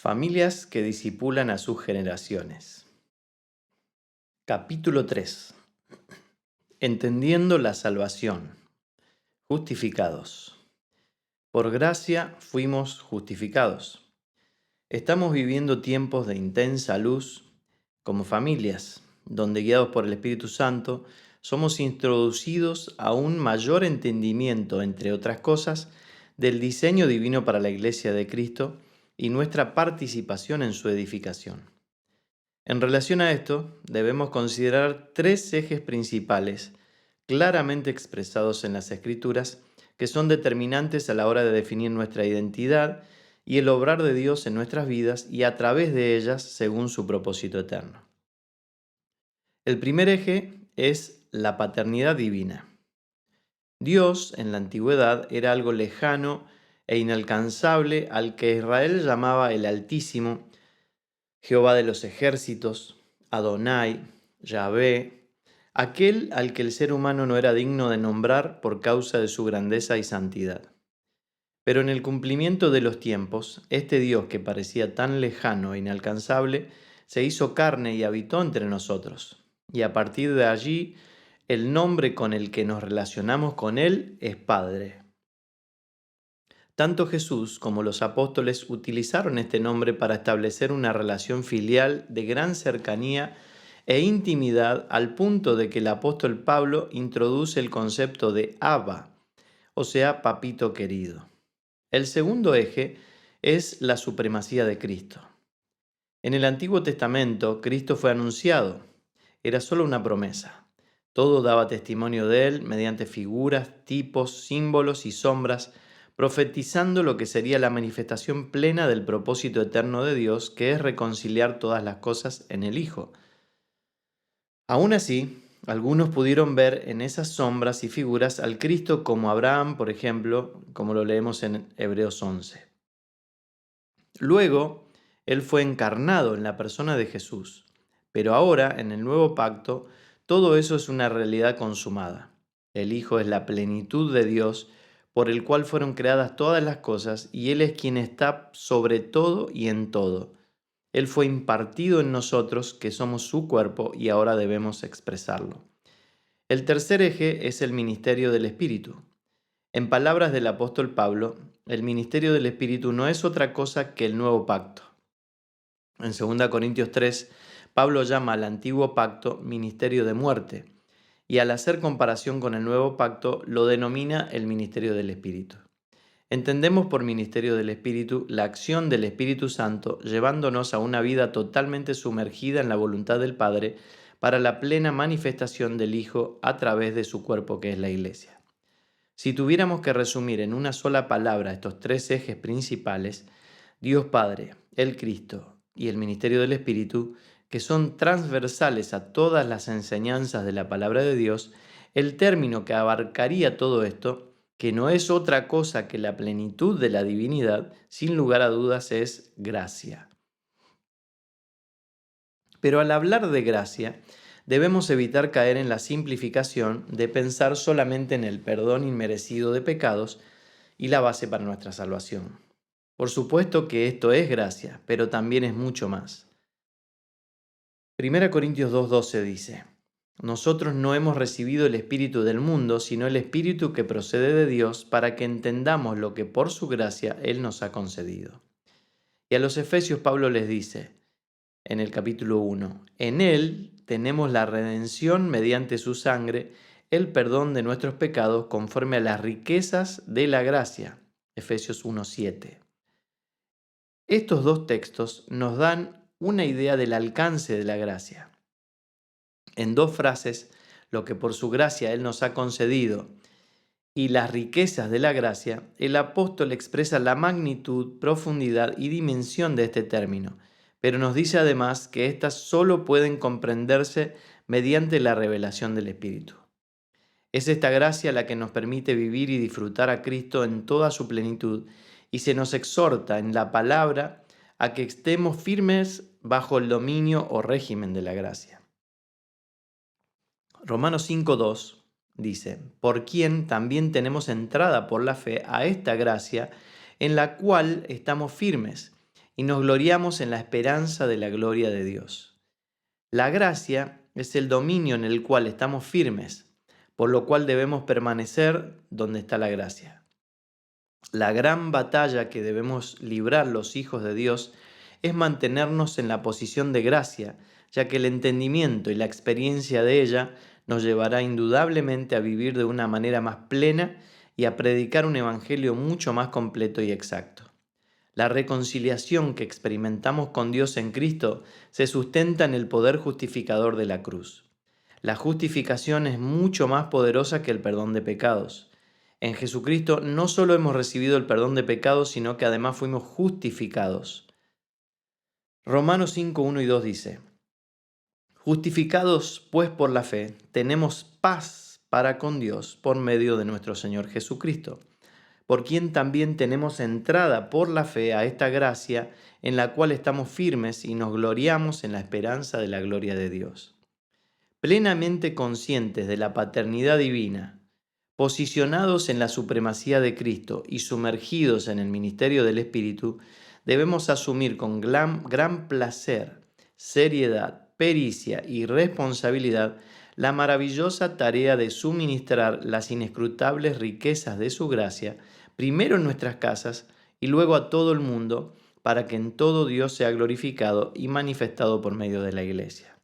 Familias que discipulan a sus generaciones. Capítulo 3. Entendiendo la salvación. Justificados. Por gracia fuimos justificados. Estamos viviendo tiempos de intensa luz como familias, donde guiados por el Espíritu Santo somos introducidos a un mayor entendimiento, entre otras cosas, del diseño divino para la Iglesia de Cristo y nuestra participación en su edificación. En relación a esto, debemos considerar tres ejes principales, claramente expresados en las Escrituras, que son determinantes a la hora de definir nuestra identidad y el obrar de Dios en nuestras vidas y a través de ellas según su propósito eterno. El primer eje es la paternidad divina. Dios en la antigüedad era algo lejano e inalcanzable al que Israel llamaba el Altísimo, Jehová de los ejércitos, Adonai, Yahvé, aquel al que el ser humano no era digno de nombrar por causa de su grandeza y santidad. Pero en el cumplimiento de los tiempos, este Dios que parecía tan lejano e inalcanzable, se hizo carne y habitó entre nosotros. Y a partir de allí, el nombre con el que nos relacionamos con Él es Padre. Tanto Jesús como los apóstoles utilizaron este nombre para establecer una relación filial de gran cercanía e intimidad al punto de que el apóstol Pablo introduce el concepto de Abba, o sea, papito querido. El segundo eje es la supremacía de Cristo. En el Antiguo Testamento, Cristo fue anunciado. Era solo una promesa. Todo daba testimonio de Él mediante figuras, tipos, símbolos y sombras, profetizando lo que sería la manifestación plena del propósito eterno de Dios, que es reconciliar todas las cosas en el Hijo. Aún así, algunos pudieron ver en esas sombras y figuras al Cristo como Abraham, por ejemplo, como lo leemos en Hebreos 11. Luego, Él fue encarnado en la persona de Jesús, pero ahora, en el nuevo pacto, todo eso es una realidad consumada. El Hijo es la plenitud de Dios, por el cual fueron creadas todas las cosas, y Él es quien está sobre todo y en todo. Él fue impartido en nosotros, que somos su cuerpo, y ahora debemos expresarlo. El tercer eje es el ministerio del Espíritu. En palabras del apóstol Pablo, el ministerio del Espíritu no es otra cosa que el nuevo pacto. En 2 Corintios 3, Pablo llama al antiguo pacto ministerio de muerte, y al hacer comparación con el nuevo pacto lo denomina el ministerio del Espíritu. Entendemos por ministerio del Espíritu la acción del Espíritu Santo llevándonos a una vida totalmente sumergida en la voluntad del Padre para la plena manifestación del Hijo a través de su cuerpo que es la Iglesia. Si tuviéramos que resumir en una sola palabra estos tres ejes principales, Dios Padre, el Cristo y el ministerio del Espíritu, que son transversales a todas las enseñanzas de la palabra de Dios, el término que abarcaría todo esto, que no es otra cosa que la plenitud de la divinidad, sin lugar a dudas es gracia. Pero al hablar de gracia, debemos evitar caer en la simplificación de pensar solamente en el perdón inmerecido de pecados y la base para nuestra salvación. Por supuesto que esto es gracia, pero también es mucho más. 1 Corintios 2:12 dice: nosotros no hemos recibido el espíritu del mundo, sino el espíritu que procede de Dios, para que entendamos lo que por su gracia Él nos ha concedido. Y a los Efesios Pablo les dice, en el capítulo 1, en Él tenemos la redención mediante su sangre, el perdón de nuestros pecados conforme a las riquezas de la gracia. Efesios 1:7. Estos dos textos nos dan una idea del alcance de la gracia. En dos frases, lo que por su gracia Él nos ha concedido y las riquezas de la gracia, el apóstol expresa la magnitud, profundidad y dimensión de este término, pero nos dice además que éstas solo pueden comprenderse mediante la revelación del Espíritu. Es esta gracia la que nos permite vivir y disfrutar a Cristo en toda su plenitud, y se nos exhorta en la palabra a que estemos firmes bajo el dominio o régimen de la gracia. Romanos 5:2 dice, por quien también tenemos entrada por la fe a esta gracia en la cual estamos firmes y nos gloriamos en la esperanza de la gloria de Dios. La gracia es el dominio en el cual estamos firmes, por lo cual debemos permanecer donde está la gracia. La gran batalla que debemos librar los hijos de Dios es mantenernos en la posición de gracia, ya que el entendimiento y la experiencia de ella nos llevará indudablemente a vivir de una manera más plena y a predicar un evangelio mucho más completo y exacto. La reconciliación que experimentamos con Dios en Cristo se sustenta en el poder justificador de la cruz. La justificación es mucho más poderosa que el perdón de pecados. En Jesucristo no solo hemos recibido el perdón de pecados, sino que además fuimos justificados. Romanos 5, 1 y 2 dice: Justificados pues por la fe, tenemos paz para con Dios por medio de nuestro Señor Jesucristo, por quien también tenemos entrada por la fe a esta gracia en la cual estamos firmes y nos gloriamos en la esperanza de la gloria de Dios. Plenamente conscientes de la paternidad divina, posicionados en la supremacía de Cristo y sumergidos en el ministerio del Espíritu, debemos asumir con gran placer, seriedad, pericia y responsabilidad la maravillosa tarea de suministrar las inescrutables riquezas de su gracia, primero en nuestras casas y luego a todo el mundo, para que en todo Dios sea glorificado y manifestado por medio de la Iglesia.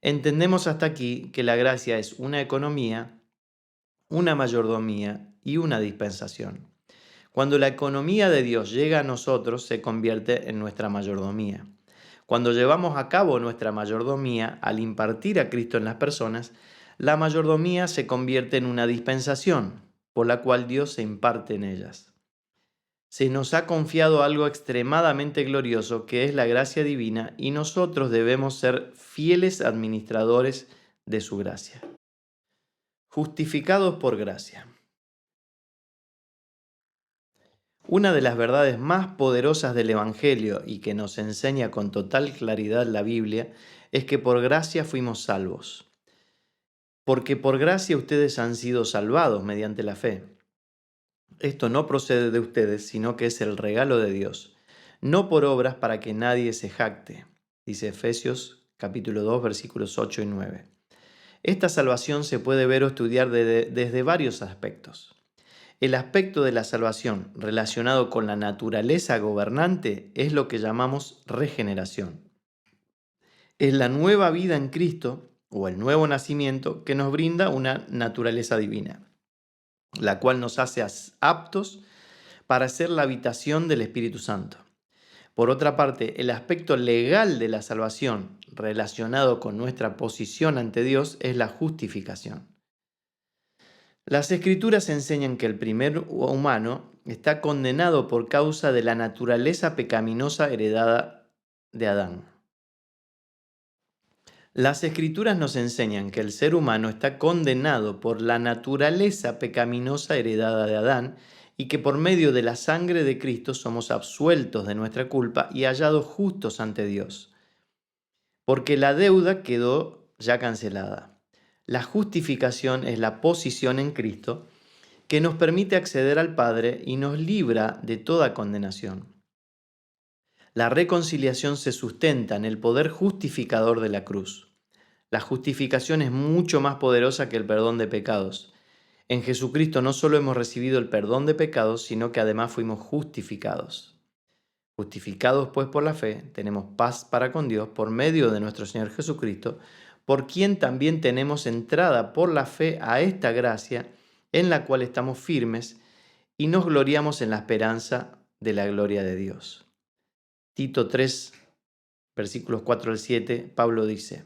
Entendemos hasta aquí que la gracia es una economía, una mayordomía y una dispensación. Cuando la economía de Dios llega a nosotros, se convierte en nuestra mayordomía. Cuando llevamos a cabo nuestra mayordomía al impartir a Cristo en las personas, la mayordomía se convierte en una dispensación, por la cual Dios se imparte en ellas. Se nos ha confiado algo extremadamente glorioso, que es la gracia divina, y nosotros debemos ser fieles administradores de su gracia. Justificados por gracia. Una de las verdades más poderosas del Evangelio y que nos enseña con total claridad la Biblia es que por gracia fuimos salvos. Porque por gracia ustedes han sido salvados mediante la fe. Esto no procede de ustedes, sino que es el regalo de Dios, no por obras para que nadie se jacte, dice Efesios capítulo 2 versículos 8 y 9. Esta salvación se puede ver o estudiar desde varios aspectos. El aspecto de la salvación relacionado con la naturaleza gobernante es lo que llamamos regeneración. Es la nueva vida en Cristo o el nuevo nacimiento que nos brinda una naturaleza divina, la cual nos hace aptos para ser la habitación del Espíritu Santo. Por otra parte, el aspecto legal de la salvación relacionado con nuestra posición ante Dios es la justificación. Las Escrituras enseñan que el primer humano está condenado por causa de la naturaleza pecaminosa heredada de Adán. Las Escrituras nos enseñan que el ser humano está condenado por la naturaleza pecaminosa heredada de Adán y que por medio de la sangre de Cristo somos absueltos de nuestra culpa y hallados justos ante Dios, porque la deuda quedó ya cancelada. La justificación es la posición en Cristo que nos permite acceder al Padre y nos libra de toda condenación. La reconciliación se sustenta en el poder justificador de la cruz. La justificación es mucho más poderosa que el perdón de pecados. En Jesucristo no solo hemos recibido el perdón de pecados, sino que además fuimos justificados. Justificados pues por la fe, tenemos paz para con Dios por medio de nuestro Señor Jesucristo, por quien también tenemos entrada por la fe a esta gracia, en la cual estamos firmes y nos gloriamos en la esperanza de la gloria de Dios. Tito 3, versículos 4 al 7, Pablo dice: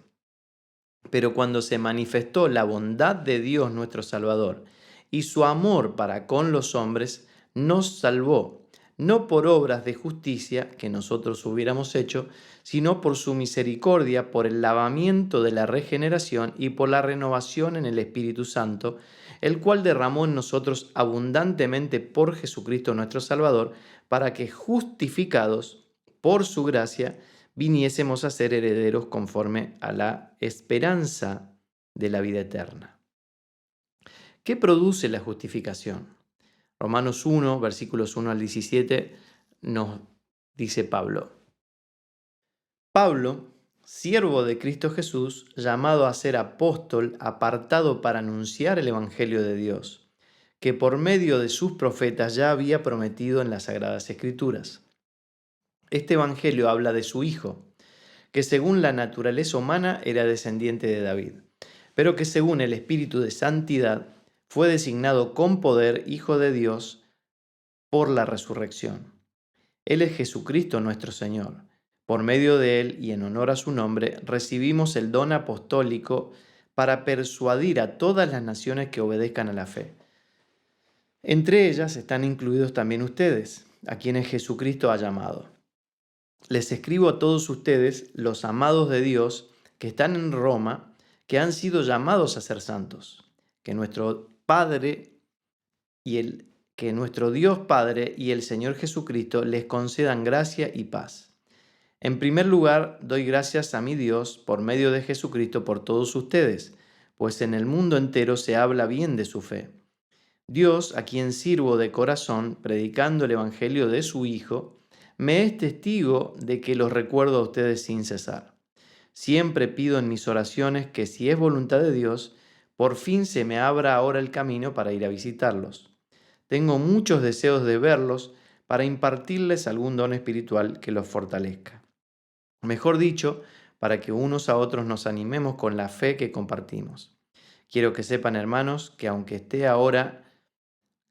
Pero cuando se manifestó la bondad de Dios nuestro Salvador y su amor para con los hombres, nos salvó, no por obras de justicia que nosotros hubiéramos hecho, sino por su misericordia, por el lavamiento de la regeneración y por la renovación en el Espíritu Santo, el cual derramó en nosotros abundantemente por Jesucristo nuestro Salvador, para que justificados por su gracia viniésemos a ser herederos conforme a la esperanza de la vida eterna. ¿Qué produce la justificación? Romanos 1, versículos 1 al 17, nos dice Pablo. Pablo, siervo de Cristo Jesús, llamado a ser apóstol, apartado para anunciar el Evangelio de Dios, que por medio de sus profetas ya había prometido en las Sagradas Escrituras. Este Evangelio habla de su Hijo, que según la naturaleza humana era descendiente de David, pero que según el Espíritu de Santidad fue designado con poder Hijo de Dios por la resurrección. Él es Jesucristo nuestro Señor. Por medio de Él y en honor a su nombre, recibimos el don apostólico para persuadir a todas las naciones que obedezcan a la fe. Entre ellas están incluidos también ustedes, a quienes Jesucristo ha llamado. Les escribo a todos ustedes, los amados de Dios, que están en Roma, que han sido llamados a ser santos, que nuestro Dios Padre y el Señor Jesucristo les concedan gracia y paz. En primer lugar, doy gracias a mi Dios por medio de Jesucristo por todos ustedes, pues en el mundo entero se habla bien de su fe. Dios, a quien sirvo de corazón, predicando el Evangelio de su Hijo, me es testigo de que los recuerdo a ustedes sin cesar. Siempre pido en mis oraciones que, si es voluntad de Dios, por fin se me abra ahora el camino para ir a visitarlos. Tengo muchos deseos de verlos para impartirles algún don espiritual que los fortalezca. Mejor dicho, para que unos a otros nos animemos con la fe que compartimos. Quiero que sepan, hermanos, que aunque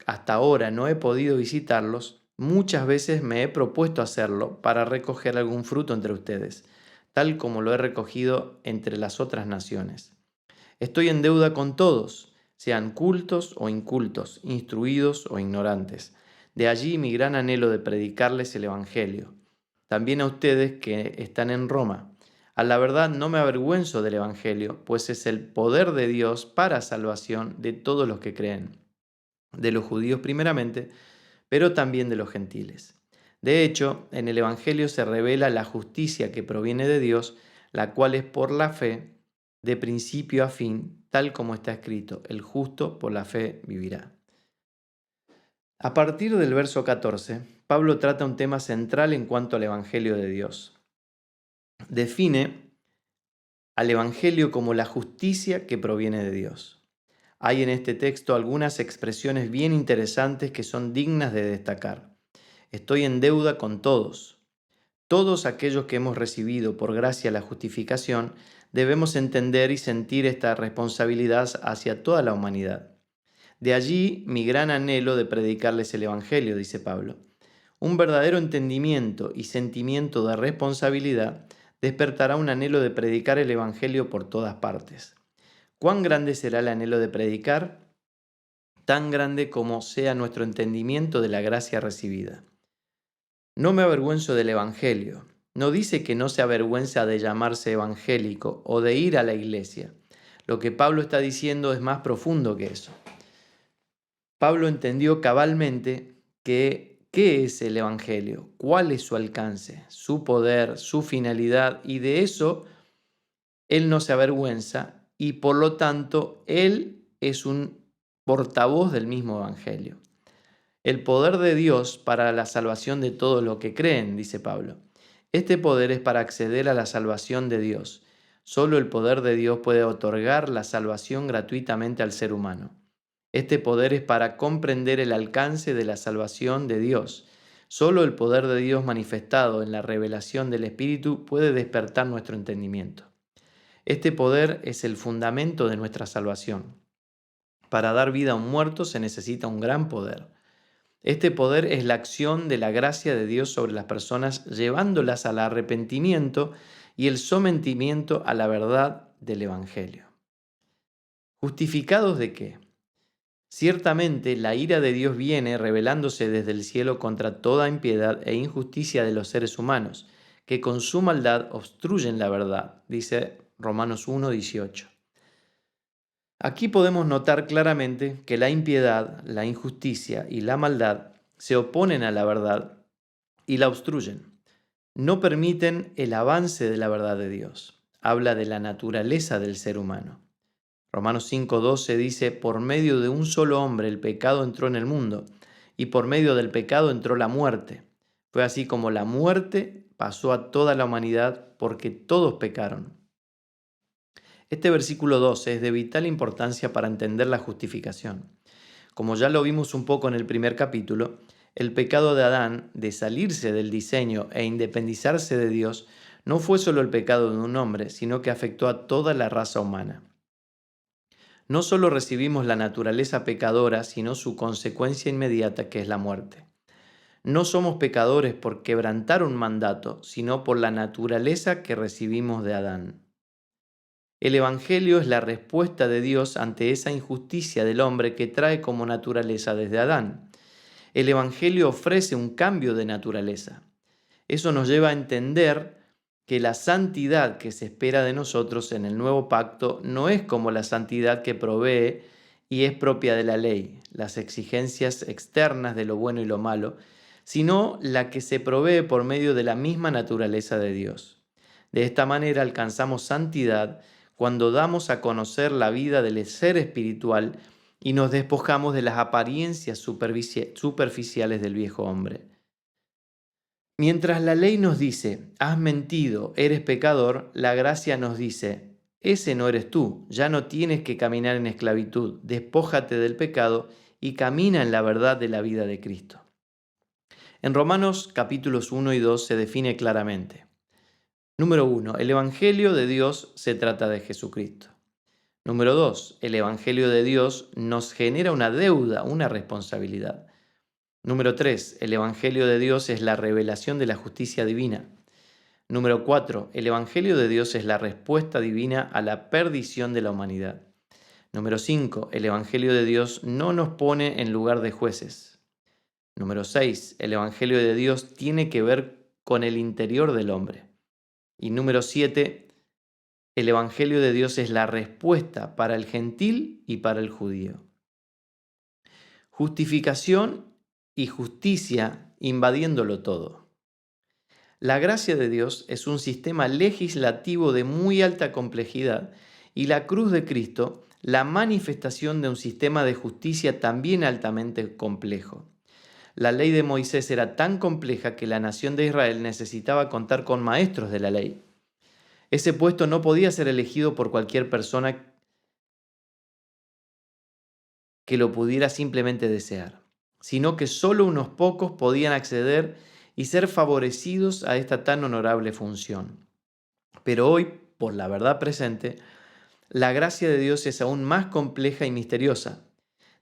hasta ahora no he podido visitarlos, muchas veces me he propuesto hacerlo para recoger algún fruto entre ustedes, tal como lo he recogido entre las otras naciones. Estoy en deuda con todos, sean cultos o incultos, instruidos o ignorantes. De allí mi gran anhelo de predicarles el Evangelio. También a ustedes que están en Roma. A la verdad no me avergüenzo del Evangelio, pues es el poder de Dios para salvación de todos los que creen, de los judíos primeramente, pero también de los gentiles. De hecho, en el Evangelio se revela la justicia que proviene de Dios, la cual es por la fe, de principio a fin, tal como está escrito: el justo por la fe vivirá. A partir del verso 14, Pablo trata un tema central en cuanto al Evangelio de Dios. Define al Evangelio como la justicia que proviene de Dios. Hay en este texto algunas expresiones bien interesantes que son dignas de destacar. Estoy en deuda con todos. Todos aquellos que hemos recibido por gracia la justificación debemos entender y sentir esta responsabilidad hacia toda la humanidad. De allí mi gran anhelo de predicarles el Evangelio, dice Pablo. Un verdadero entendimiento y sentimiento de responsabilidad despertará un anhelo de predicar el Evangelio por todas partes. ¿Cuán grande será el anhelo de predicar? Tan grande como sea nuestro entendimiento de la gracia recibida. No me avergüenzo del Evangelio. No dice que no se avergüenza de llamarse evangélico o de ir a la iglesia. Lo que Pablo está diciendo es más profundo que eso. Pablo entendió cabalmente qué es el Evangelio, cuál es su alcance, su poder, su finalidad, y de eso él no se avergüenza y por lo tanto él es un portavoz del mismo Evangelio. El poder de Dios para la salvación de todos los que creen, dice Pablo. Este poder es para acceder a la salvación de Dios. Solo el poder de Dios puede otorgar la salvación gratuitamente al ser humano. Este poder es para comprender el alcance de la salvación de Dios. Solo el poder de Dios manifestado en la revelación del Espíritu puede despertar nuestro entendimiento. Este poder es el fundamento de nuestra salvación. Para dar vida a un muerto se necesita un gran poder. Este poder es la acción de la gracia de Dios sobre las personas, llevándolas al arrepentimiento y el sometimiento a la verdad del Evangelio. ¿Justificados de qué? Ciertamente la ira de Dios viene revelándose desde el cielo contra toda impiedad e injusticia de los seres humanos, que con su maldad obstruyen la verdad, dice Romanos 1:18. Aquí podemos notar claramente que la impiedad, la injusticia y la maldad se oponen a la verdad y la obstruyen. No permiten el avance de la verdad de Dios. Habla de la naturaleza del ser humano. Romanos 5:12 dice: por medio de un solo hombre el pecado entró en el mundo, y por medio del pecado entró la muerte, Fue así como la muerte pasó a toda la humanidad porque todos pecaron. Este versículo 12 es de vital importancia para entender la justificación. Como ya lo vimos un poco en el primer capítulo, el pecado de Adán de salirse del diseño e independizarse de Dios no fue solo el pecado de un hombre, sino que afectó a toda la raza humana. No solo recibimos la naturaleza pecadora, sino su consecuencia inmediata, que es la muerte. No somos pecadores por quebrantar un mandato, sino por la naturaleza que recibimos de Adán. El Evangelio es la respuesta de Dios ante esa injusticia del hombre que trae como naturaleza desde Adán. El Evangelio ofrece un cambio de naturaleza. Eso nos lleva a entender que la santidad que se espera de nosotros en el nuevo pacto no es como la santidad que provee y es propia de la ley, las exigencias externas de lo bueno y lo malo, sino la que se provee por medio de la misma naturaleza de Dios. De esta manera alcanzamos santidad cuando damos a conocer la vida del ser espiritual y nos despojamos de las apariencias superficiales del viejo hombre. Mientras la ley nos dice, has mentido, eres pecador, la gracia nos dice, ese no eres tú, ya no tienes que caminar en esclavitud, despójate del pecado y camina en la verdad de la vida de Cristo. En Romanos capítulos 1 y 2 se define claramente. Número 1, el Evangelio de Dios se trata de Jesucristo. Número 2, el Evangelio de Dios nos genera una deuda, una responsabilidad. Número 3, el Evangelio de Dios es la revelación de la justicia divina. Número 4, el Evangelio de Dios es la respuesta divina a la perdición de la humanidad. Número 5, el Evangelio de Dios no nos pone en lugar de jueces. Número 6, el Evangelio de Dios tiene que ver con el interior del hombre. Y número 7, el Evangelio de Dios es la respuesta para el gentil y para el judío. Justificación y justicia invadiéndolo todo. La gracia de Dios es un sistema legislativo de muy alta complejidad y la cruz de Cristo, la manifestación de un sistema de justicia también altamente complejo. La ley de Moisés era tan compleja que la nación de Israel necesitaba contar con maestros de la ley. Ese puesto no podía ser elegido por cualquier persona que lo pudiera simplemente desear, sino que solo unos pocos podían acceder y ser favorecidos a esta tan honorable función. Pero hoy, por la verdad presente, la gracia de Dios es aún más compleja y misteriosa,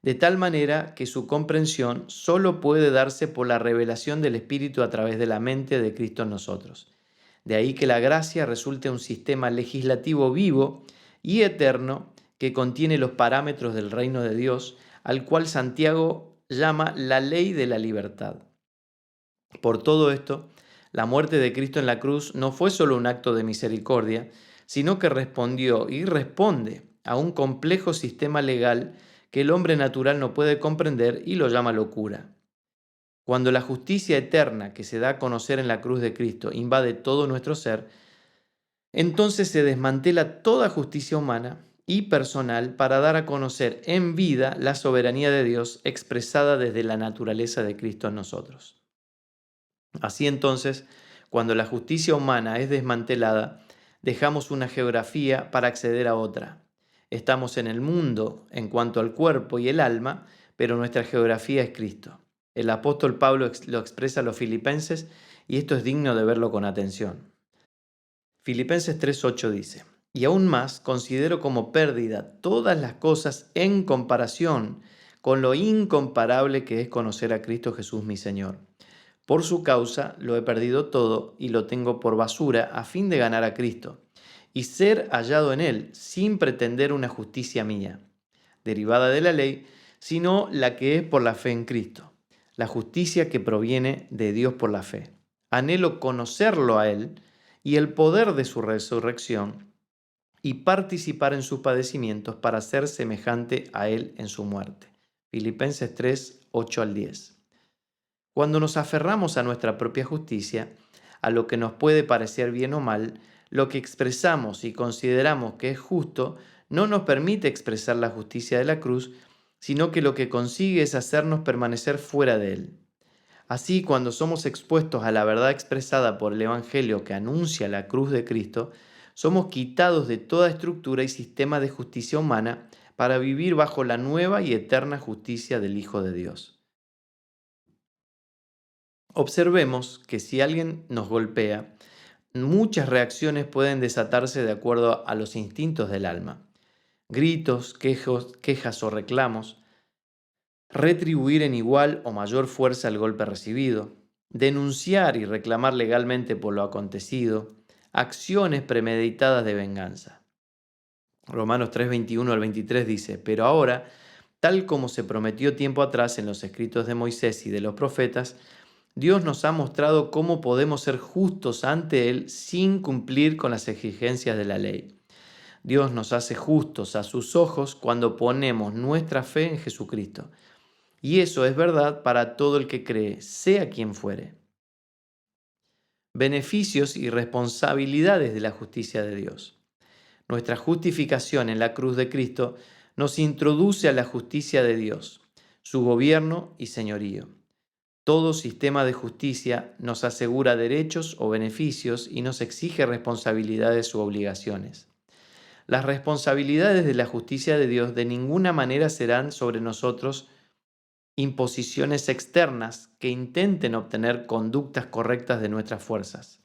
de tal manera que su comprensión solo puede darse por la revelación del Espíritu a través de la mente de Cristo en nosotros. De ahí que la gracia resulte un sistema legislativo vivo y eterno que contiene los parámetros del reino de Dios, al cual Santiago llama la ley de la libertad. Por todo esto, la muerte de Cristo en la cruz no fue solo un acto de misericordia, sino que respondió y responde a un complejo sistema legal que el hombre natural no puede comprender y lo llama locura. Cuando la justicia eterna que se da a conocer en la cruz de Cristo invade todo nuestro ser, entonces se desmantela toda justicia humana y personal para dar a conocer en vida la soberanía de Dios expresada desde la naturaleza de Cristo en nosotros. Así entonces, cuando la justicia humana es desmantelada, dejamos una geografía para acceder a otra. Estamos en el mundo en cuanto al cuerpo y el alma, pero nuestra geografía es Cristo. El apóstol Pablo lo expresa a los filipenses y esto es digno de verlo con atención. Filipenses 3:8 dice, y aún más considero como pérdida todas las cosas en comparación con lo incomparable que es conocer a Cristo Jesús mi Señor. Por su causa lo he perdido todo y lo tengo por basura a fin de ganar a Cristo y ser hallado en Él sin pretender una justicia mía, derivada de la ley, sino la que es por la fe en Cristo, la justicia que proviene de Dios por la fe. Anhelo conocerlo a Él y el poder de su resurrección y participar en sus padecimientos para ser semejante a Él en su muerte. Filipenses 3:8 al 10. Cuando nos aferramos a nuestra propia justicia, a lo que nos puede parecer bien o mal, lo que expresamos y consideramos que es justo no nos permite expresar la justicia de la cruz, sino que lo que consigue es hacernos permanecer fuera de él. Así, cuando somos expuestos a la verdad expresada por el Evangelio que anuncia la cruz de Cristo, somos quitados de toda estructura y sistema de justicia humana para vivir bajo la nueva y eterna justicia del Hijo de Dios. Observemos que si alguien nos golpea, muchas reacciones pueden desatarse de acuerdo a los instintos del alma. Gritos, quejas o reclamos, retribuir en igual o mayor fuerza el golpe recibido, denunciar y reclamar legalmente por lo acontecido, acciones premeditadas de venganza. Romanos 3, 21 al 23 dice: pero ahora, tal como se prometió tiempo atrás en los escritos de Moisés y de los profetas, Dios nos ha mostrado cómo podemos ser justos ante Él sin cumplir con las exigencias de la ley. Dios nos hace justos a sus ojos cuando ponemos nuestra fe en Jesucristo. Y eso es verdad para todo el que cree, sea quien fuere. Beneficios y responsabilidades de la justicia de Dios. Nuestra justificación en la cruz de Cristo nos introduce a la justicia de Dios, su gobierno y señorío. Todo sistema de justicia nos asegura derechos o beneficios y nos exige responsabilidades u obligaciones. Las responsabilidades de la justicia de Dios de ninguna manera serán sobre nosotros imposiciones externas que intenten obtener conductas correctas de nuestras fuerzas.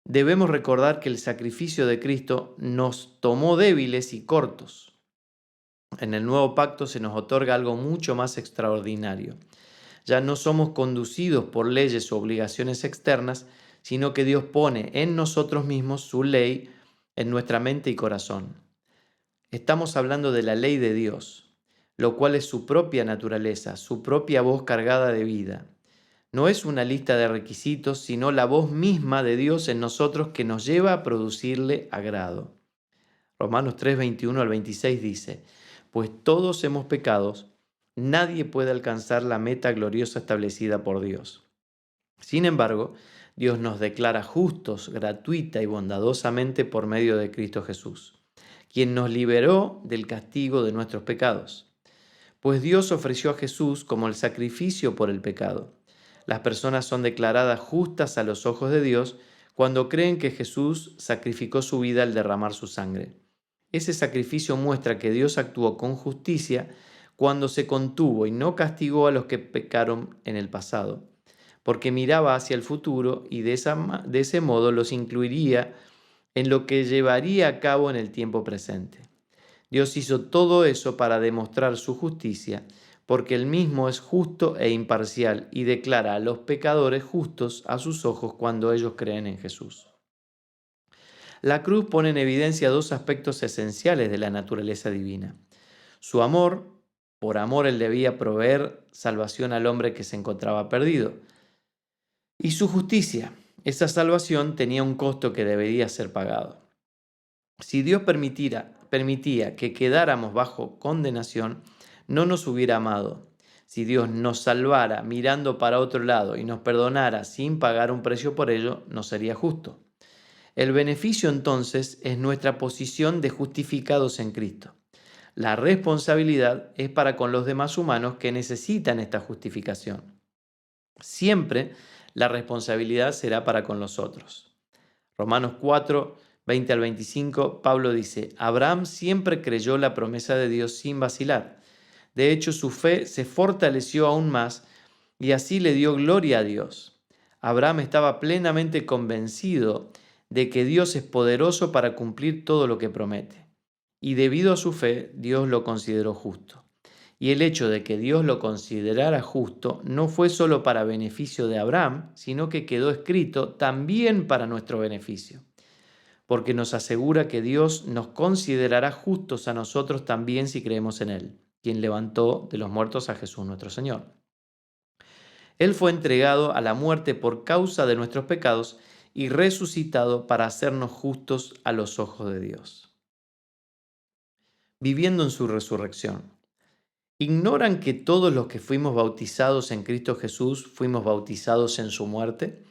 Debemos recordar que el sacrificio de Cristo nos tomó débiles y cortos. En el nuevo pacto se nos otorga algo mucho más extraordinario. Ya no somos conducidos por leyes o obligaciones externas, sino que Dios pone en nosotros mismos su ley en nuestra mente y corazón. Estamos hablando de la ley de Dios, lo cual es su propia naturaleza, su propia voz cargada de vida. No es una lista de requisitos, sino la voz misma de Dios en nosotros que nos lleva a producirle agrado. Romanos 3, 21 al 26 dice: pues todos hemos pecado, nadie puede alcanzar la meta gloriosa establecida por Dios. Sin embargo, Dios nos declara justos gratuita y bondadosamente por medio de Cristo Jesús, quien nos liberó del castigo de nuestros pecados. Pues Dios ofreció a Jesús como el sacrificio por el pecado. Las personas son declaradas justas a los ojos de Dios cuando creen que Jesús sacrificó su vida al derramar su sangre. Ese sacrificio muestra que Dios actuó con justicia cuando se contuvo y no castigó a los que pecaron en el pasado, porque miraba hacia el futuro y de ese modo los incluiría en lo que llevaría a cabo en el tiempo presente. Dios hizo todo eso para demostrar su justicia, porque Él mismo es justo e imparcial y declara a los pecadores justos a sus ojos cuando ellos creen en Jesús. La cruz pone en evidencia dos aspectos esenciales de la naturaleza divina. Su amor, por amor Él debía proveer salvación al hombre que se encontraba perdido. Y su justicia, esa salvación tenía un costo que debería ser pagado. Si Dios permitía que quedáramos bajo condenación, no nos hubiera amado. Si Dios nos salvara mirando para otro lado y nos perdonara sin pagar un precio por ello, no sería justo. El beneficio entonces es nuestra posición de justificados en Cristo. La responsabilidad es para con los demás humanos que necesitan esta justificación. Siempre la responsabilidad será para con los otros. Romanos 4, 20 al 25, Pablo dice: Abraham siempre creyó la promesa de Dios sin vacilar. De hecho, su fe se fortaleció aún más y así le dio gloria a Dios. Abraham estaba plenamente convencido de que Dios es poderoso para cumplir todo lo que promete. Y debido a su fe, Dios lo consideró justo. Y el hecho de que Dios lo considerara justo no fue solo para beneficio de Abraham, sino que quedó escrito también para nuestro beneficio, porque nos asegura que Dios nos considerará justos a nosotros también si creemos en Él, quien levantó de los muertos a Jesús nuestro Señor. Él fue entregado a la muerte por causa de nuestros pecados y resucitado para hacernos justos a los ojos de Dios. Viviendo en su resurrección. ¿Ignoran que todos los que fuimos bautizados en Cristo Jesús fuimos bautizados en su muerte?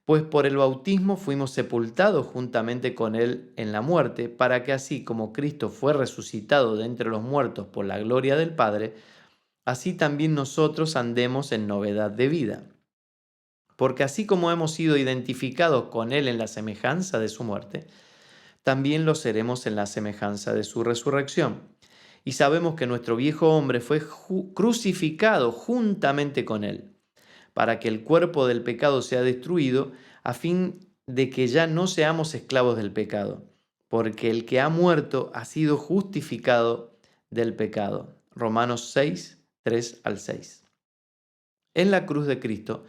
Pues por el bautismo fuimos sepultados juntamente con Él en la muerte, para que así como Cristo fue resucitado de entre los muertos por la gloria del Padre, así también nosotros andemos en novedad de vida. Porque así como hemos sido identificados con Él en la semejanza de su muerte, también lo seremos en la semejanza de su resurrección. Y sabemos que nuestro viejo hombre fue crucificado juntamente con Él, para que el cuerpo del pecado sea destruido, a fin de que ya no seamos esclavos del pecado, porque el que ha muerto ha sido justificado del pecado. Romanos 6, 3 al 6. En la cruz de Cristo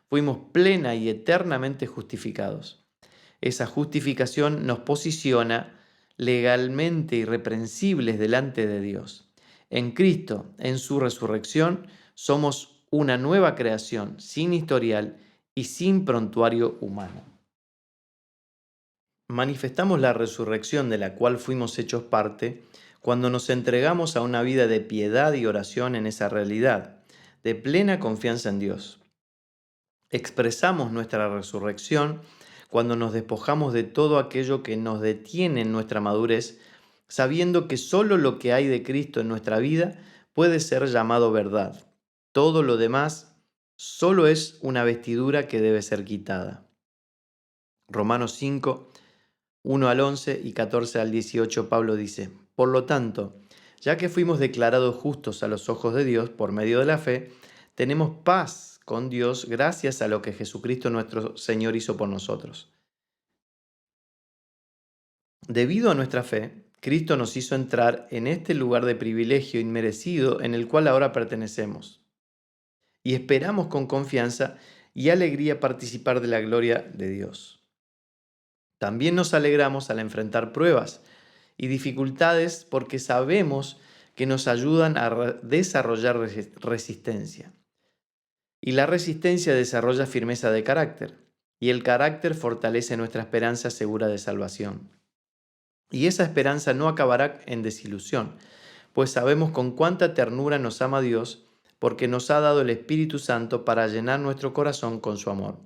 fuimos plena y eternamente justificados. Esa justificación nos posiciona legalmente irreprensibles delante de Dios. En Cristo, en su resurrección, somos una nueva creación, sin historial y sin prontuario humano. Manifestamos la resurrección de la cual fuimos hechos parte cuando nos entregamos a una vida de piedad y oración en esa realidad, de plena confianza en Dios. Expresamos nuestra resurrección cuando nos despojamos de todo aquello que nos detiene en nuestra madurez, sabiendo que solo lo que hay de Cristo en nuestra vida puede ser llamado verdad. Todo lo demás solo es una vestidura que debe ser quitada. Romanos 5, 1 al 11 y 14 al 18, Pablo dice: Por lo tanto, ya que fuimos declarados justos a los ojos de Dios por medio de la fe, tenemos paz con Dios gracias a lo que Jesucristo nuestro Señor hizo por nosotros. Debido a nuestra fe, Cristo nos hizo entrar en este lugar de privilegio inmerecido en el cual ahora pertenecemos. Y esperamos con confianza y alegría participar de la gloria de Dios. También nos alegramos al enfrentar pruebas y dificultades porque sabemos que nos ayudan a desarrollar resistencia. Y la resistencia desarrolla firmeza de carácter, y el carácter fortalece nuestra esperanza segura de salvación. Y esa esperanza no acabará en desilusión, pues sabemos con cuánta ternura nos ama Dios, porque nos ha dado el Espíritu Santo para llenar nuestro corazón con su amor.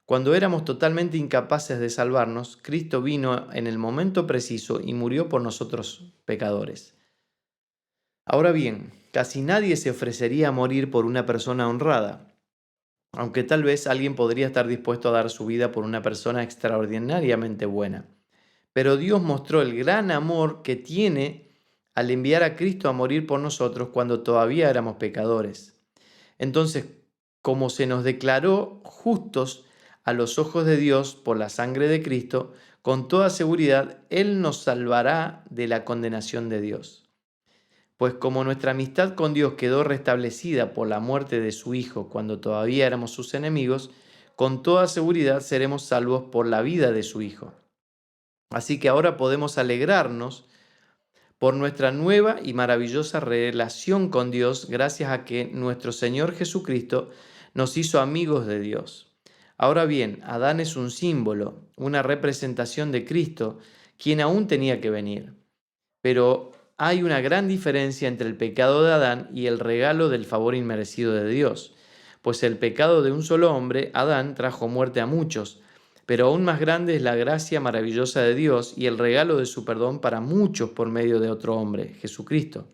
Cuando éramos totalmente incapaces de salvarnos, Cristo vino en el momento preciso y murió por nosotros pecadores. Ahora bien, casi nadie se ofrecería a morir por una persona honrada, aunque tal vez alguien podría estar dispuesto a dar su vida por una persona extraordinariamente buena. Pero Dios mostró el gran amor que tiene al enviar a Cristo a morir por nosotros cuando todavía éramos pecadores. Entonces, como se nos declaró justos a los ojos de Dios por la sangre de Cristo, con toda seguridad Él nos salvará de la condenación de Dios. Pues como nuestra amistad con Dios quedó restablecida por la muerte de su Hijo cuando todavía éramos sus enemigos, con toda seguridad seremos salvos por la vida de su Hijo. Así que ahora podemos alegrarnos por nuestra nueva y maravillosa relación con Dios gracias a que nuestro Señor Jesucristo nos hizo amigos de Dios. Ahora bien, Adán es un símbolo, una representación de Cristo, quien aún tenía que venir. Pero hay una gran diferencia entre el pecado de Adán y el regalo del favor inmerecido de Dios, pues el pecado de un solo hombre, Adán, trajo muerte a muchos, pero aún más grande es la gracia maravillosa de Dios y el regalo de su perdón para muchos por medio de otro hombre, Jesucristo.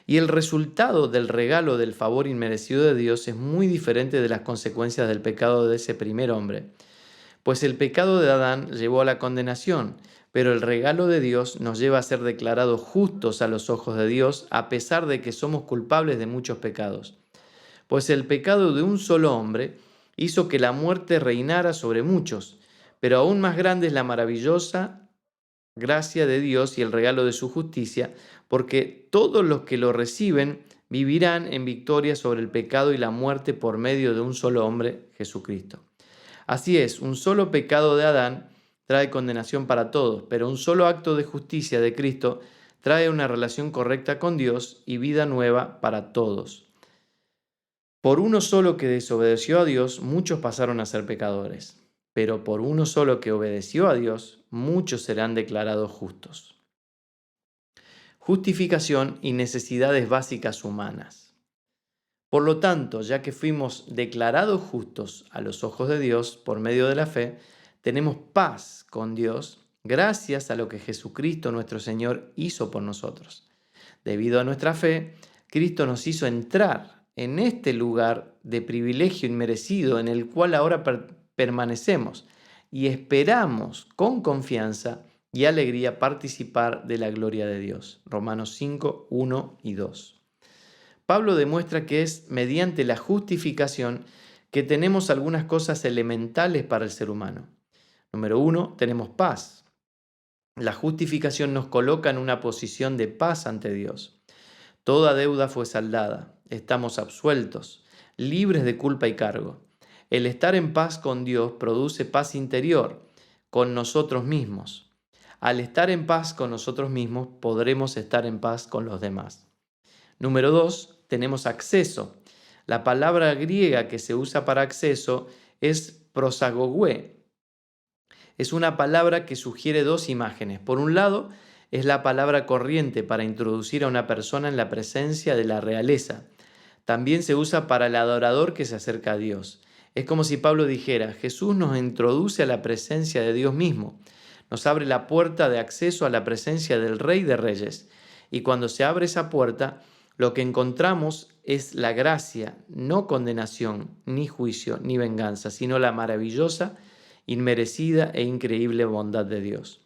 Y el resultado del regalo del favor inmerecido de Dios es muy diferente de las consecuencias del pecado de ese primer hombre. Pues el pecado de Adán llevó a la condenación, pero el regalo de Dios nos lleva a ser declarados justos a los ojos de Dios a pesar de que somos culpables de muchos pecados. Pues el pecado de un solo hombre hizo que la muerte reinara sobre muchos, pero aún más grande es la maravillosa gracia de Dios y el regalo de su justicia, porque todos los que lo reciben vivirán en victoria sobre el pecado y la muerte por medio de un solo hombre, Jesucristo. Así es, un solo pecado de Adán trae condenación para todos, pero un solo acto de justicia de Cristo trae una relación correcta con Dios y vida nueva para todos. Por uno solo que desobedeció a Dios, muchos pasaron a ser pecadores, pero por uno solo que obedeció a Dios, muchos serán declarados justos. Justificación y necesidades básicas humanas. Por lo tanto, ya que fuimos declarados justos a los ojos de Dios por medio de la fe, tenemos paz con Dios gracias a lo que Jesucristo nuestro Señor hizo por nosotros. Debido a nuestra fe, Cristo nos hizo entrar en este lugar de privilegio inmerecido en el cual ahora permanecemos y esperamos con confianza y alegría participar de la gloria de Dios. Romanos 5, 1 y 2. Pablo demuestra que es mediante la justificación que tenemos algunas cosas elementales para el ser humano. Número 1, tenemos paz. La justificación nos coloca en una posición de paz ante Dios. Toda deuda fue saldada, estamos absueltos, libres de culpa y cargo. El estar en paz con Dios produce paz interior, con nosotros mismos. Al estar en paz con nosotros mismos, podremos estar en paz con los demás. Número 2, tenemos acceso. La palabra griega que se usa para acceso es prosagogüe. Es una palabra que sugiere dos imágenes. Por un lado, es la palabra corriente para introducir a una persona en la presencia de la realeza. También se usa para el adorador que se acerca a Dios. Es como si Pablo dijera, Jesús nos introduce a la presencia de Dios mismo. Nos abre la puerta de acceso a la presencia del Rey de Reyes. Y cuando se abre esa puerta, lo que encontramos es la gracia, no condenación, ni juicio, ni venganza, sino la maravillosa, inmerecida e increíble bondad de Dios.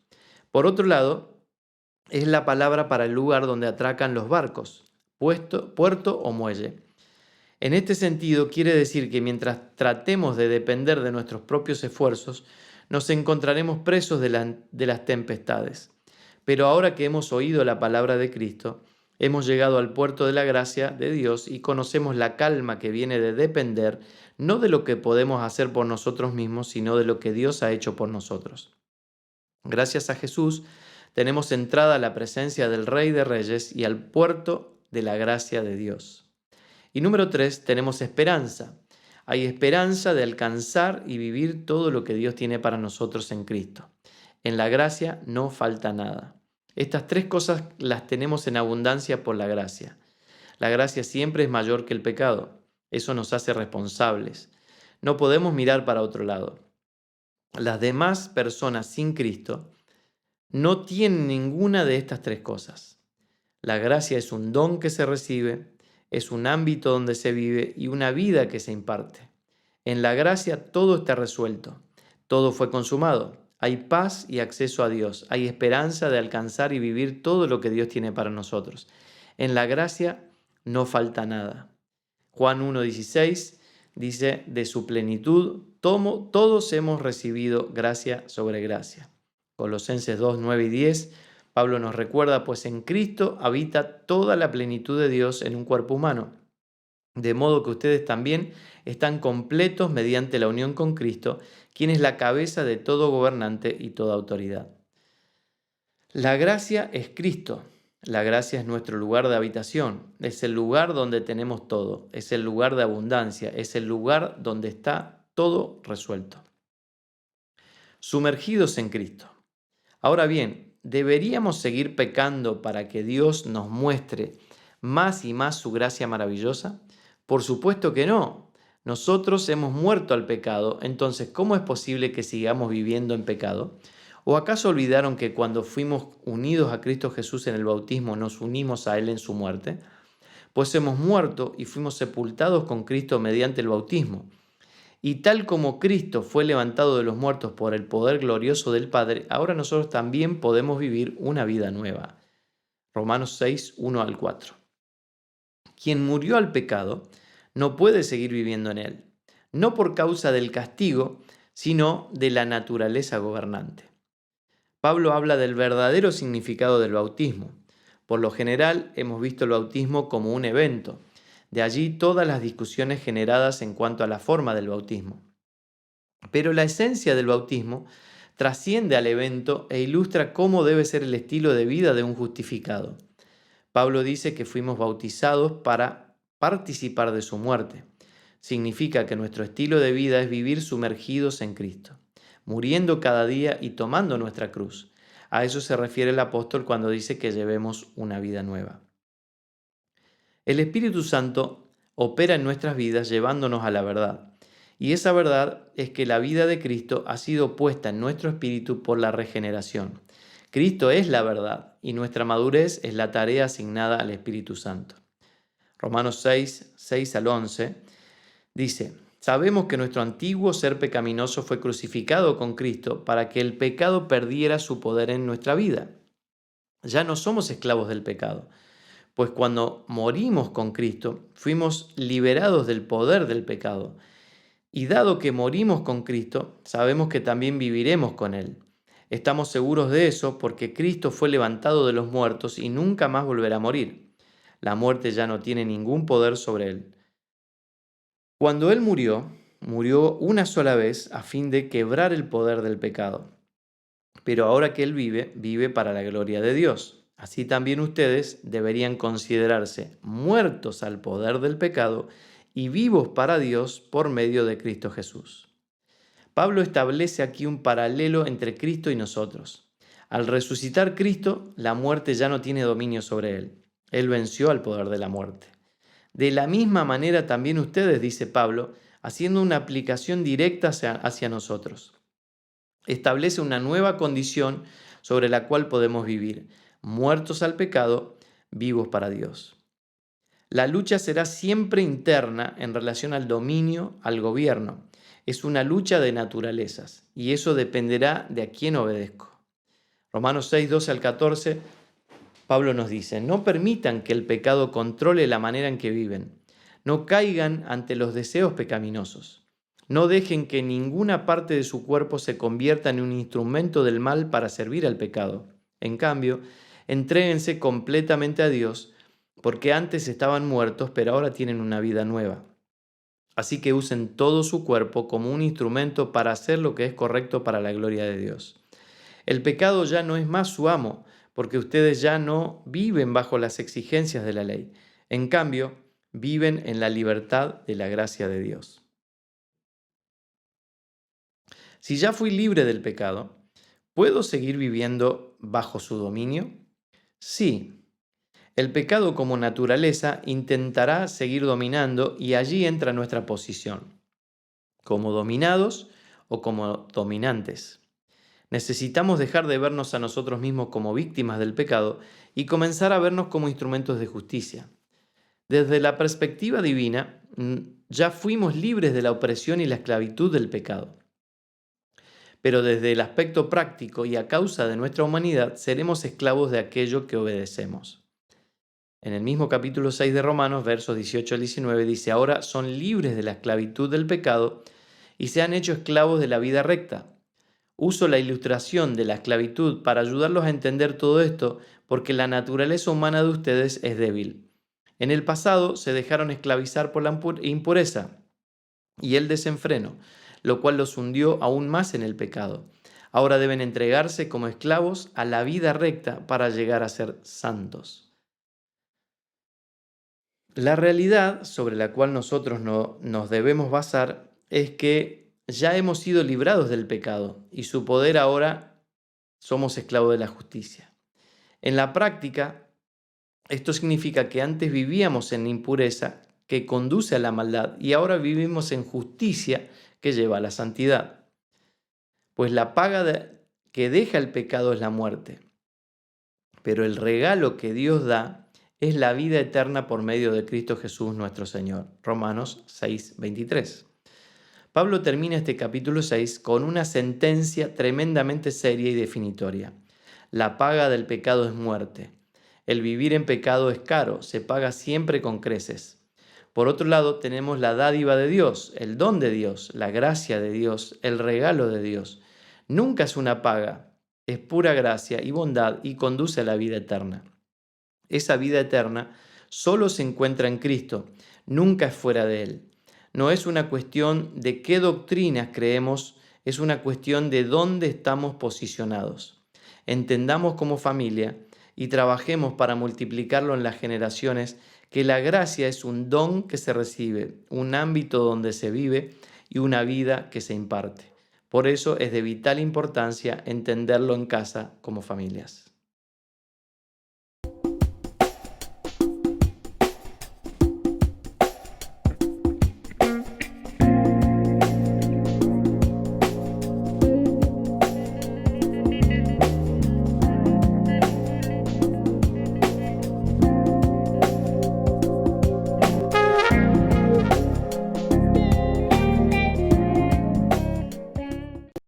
Por otro lado, es la palabra para el lugar donde atracan los barcos, puerto o muelle. En este sentido, quiere decir que mientras tratemos de depender de nuestros propios esfuerzos, nos encontraremos presos de las tempestades. Pero ahora que hemos oído la palabra de Cristo, hemos llegado al puerto de la gracia de Dios y conocemos la calma que viene de depender no de lo que podemos hacer por nosotros mismos, sino de lo que Dios ha hecho por nosotros. Gracias a Jesús, tenemos entrada a la presencia del Rey de Reyes y al puerto de la gracia de Dios. Y número 3, tenemos esperanza. Hay esperanza de alcanzar y vivir todo lo que Dios tiene para nosotros en Cristo. En la gracia no falta nada. Estas tres cosas las tenemos en abundancia por la gracia. La gracia siempre es mayor que el pecado. Eso nos hace responsables. No podemos mirar para otro lado. Las demás personas sin Cristo no tienen ninguna de estas tres cosas. La gracia es un don que se recibe, es un ámbito donde se vive y una vida que se imparte. En la gracia todo está resuelto, todo fue consumado. Hay paz y acceso a Dios, hay esperanza de alcanzar y vivir todo lo que Dios tiene para nosotros. En la gracia no falta nada. Juan 1:16 dice, de su plenitud todos hemos recibido gracia sobre gracia. Colosenses 2:9 y 10, Pablo nos recuerda, pues en Cristo habita toda la plenitud de Dios en un cuerpo humano, de modo que ustedes también están completos mediante la unión con Cristo, quien es la cabeza de todo gobernante y toda autoridad. La gracia es Cristo. La gracia es nuestro lugar de habitación, es el lugar donde tenemos todo, es el lugar de abundancia, es el lugar donde está todo resuelto. Sumergidos en Cristo. Ahora bien, ¿deberíamos seguir pecando para que Dios nos muestre más y más su gracia maravillosa? Por supuesto que no. Nosotros hemos muerto al pecado, entonces ¿cómo es posible que sigamos viviendo en pecado? ¿O acaso olvidaron que cuando fuimos unidos a Cristo Jesús en el bautismo nos unimos a Él en su muerte? Pues hemos muerto y fuimos sepultados con Cristo mediante el bautismo. Y tal como Cristo fue levantado de los muertos por el poder glorioso del Padre, ahora nosotros también podemos vivir una vida nueva. Romanos 6, 1 al 4. Quien murió al pecado no puede seguir viviendo en él, no por causa del castigo, sino de la naturaleza gobernante. Pablo habla del verdadero significado del bautismo. Por lo general, hemos visto el bautismo como un evento. De allí todas las discusiones generadas en cuanto a la forma del bautismo. Pero la esencia del bautismo trasciende al evento e ilustra cómo debe ser el estilo de vida de un justificado. Pablo dice que fuimos bautizados para participar de su muerte. Significa que nuestro estilo de vida es vivir sumergidos en Cristo, muriendo cada día y tomando nuestra cruz. A eso se refiere el apóstol cuando dice que llevemos una vida nueva. El Espíritu Santo opera en nuestras vidas llevándonos a la verdad. Y esa verdad es que la vida de Cristo ha sido puesta en nuestro espíritu por la regeneración. Cristo es la verdad y nuestra madurez es la tarea asignada al Espíritu Santo. Romanos 6, 6 al 11, dice: sabemos que nuestro antiguo ser pecaminoso fue crucificado con Cristo para que el pecado perdiera su poder en nuestra vida. Ya no somos esclavos del pecado, pues cuando morimos con Cristo, fuimos liberados del poder del pecado. Y dado que morimos con Cristo, sabemos que también viviremos con Él. Estamos seguros de eso porque Cristo fue levantado de los muertos y nunca más volverá a morir. La muerte ya no tiene ningún poder sobre Él. Cuando Él murió, murió una sola vez a fin de quebrar el poder del pecado. Pero ahora que Él vive, vive para la gloria de Dios. Así también ustedes deberían considerarse muertos al poder del pecado y vivos para Dios por medio de Cristo Jesús. Pablo establece aquí un paralelo entre Cristo y nosotros. Al resucitar Cristo, la muerte ya no tiene dominio sobre Él. Él venció al poder de la muerte. De la misma manera también ustedes, dice Pablo, haciendo una aplicación directa hacia nosotros. Establece una nueva condición sobre la cual podemos vivir, muertos al pecado, vivos para Dios. La lucha será siempre interna en relación al dominio, al gobierno. Es una lucha de naturalezas y eso dependerá de a quién obedezco. Romanos 6, 12 al 14, Pablo nos dice: no permitan que el pecado controle la manera en que viven. No caigan ante los deseos pecaminosos. No dejen que ninguna parte de su cuerpo se convierta en un instrumento del mal para servir al pecado. En cambio, entréguense completamente a Dios, porque antes estaban muertos, pero ahora tienen una vida nueva. Así que usen todo su cuerpo como un instrumento para hacer lo que es correcto para la gloria de Dios. El pecado ya no es más su amo, porque ustedes ya no viven bajo las exigencias de la ley. En cambio, viven en la libertad de la gracia de Dios. Si ya fui libre del pecado, ¿puedo seguir viviendo bajo su dominio? Sí. El pecado como naturaleza intentará seguir dominando y allí entra nuestra posición, como dominados o como dominantes. Necesitamos dejar de vernos a nosotros mismos como víctimas del pecado y comenzar a vernos como instrumentos de justicia. Desde la perspectiva divina, ya fuimos libres de la opresión y la esclavitud del pecado. Pero desde el aspecto práctico y a causa de nuestra humanidad, seremos esclavos de aquello que obedecemos. En el mismo capítulo 6 de Romanos, versos 18 al 19, dice: ahora son libres de la esclavitud del pecado y se han hecho esclavos de la vida recta. Uso la ilustración de la esclavitud para ayudarlos a entender todo esto, porque la naturaleza humana de ustedes es débil. En el pasado se dejaron esclavizar por la impureza y el desenfreno, lo cual los hundió aún más en el pecado. Ahora deben entregarse como esclavos a la vida recta para llegar a ser santos. La realidad sobre la cual nosotros nos debemos basar es que ya hemos sido librados del pecado y su poder ahora somos esclavos de la justicia. En la práctica, esto significa que antes vivíamos en impureza que conduce a la maldad y ahora vivimos en justicia que lleva a la santidad. Pues la paga que deja el pecado es la muerte, pero el regalo que Dios da es la vida eterna por medio de Cristo Jesús nuestro Señor. Romanos 6, 23. Pablo termina este capítulo 6 con una sentencia tremendamente seria y definitoria. La paga del pecado es muerte. El vivir en pecado es caro, se paga siempre con creces. Por otro lado, tenemos la dádiva de Dios, el don de Dios, la gracia de Dios, el regalo de Dios. Nunca es una paga, es pura gracia y bondad y conduce a la vida eterna. Esa vida eterna solo se encuentra en Cristo, nunca es fuera de Él. No es una cuestión de qué doctrinas creemos, es una cuestión de dónde estamos posicionados. Entendamos como familia y trabajemos para multiplicarlo en las generaciones, que la gracia es un don que se recibe, un ámbito donde se vive y una vida que se imparte. Por eso es de vital importancia entenderlo en casa como familias.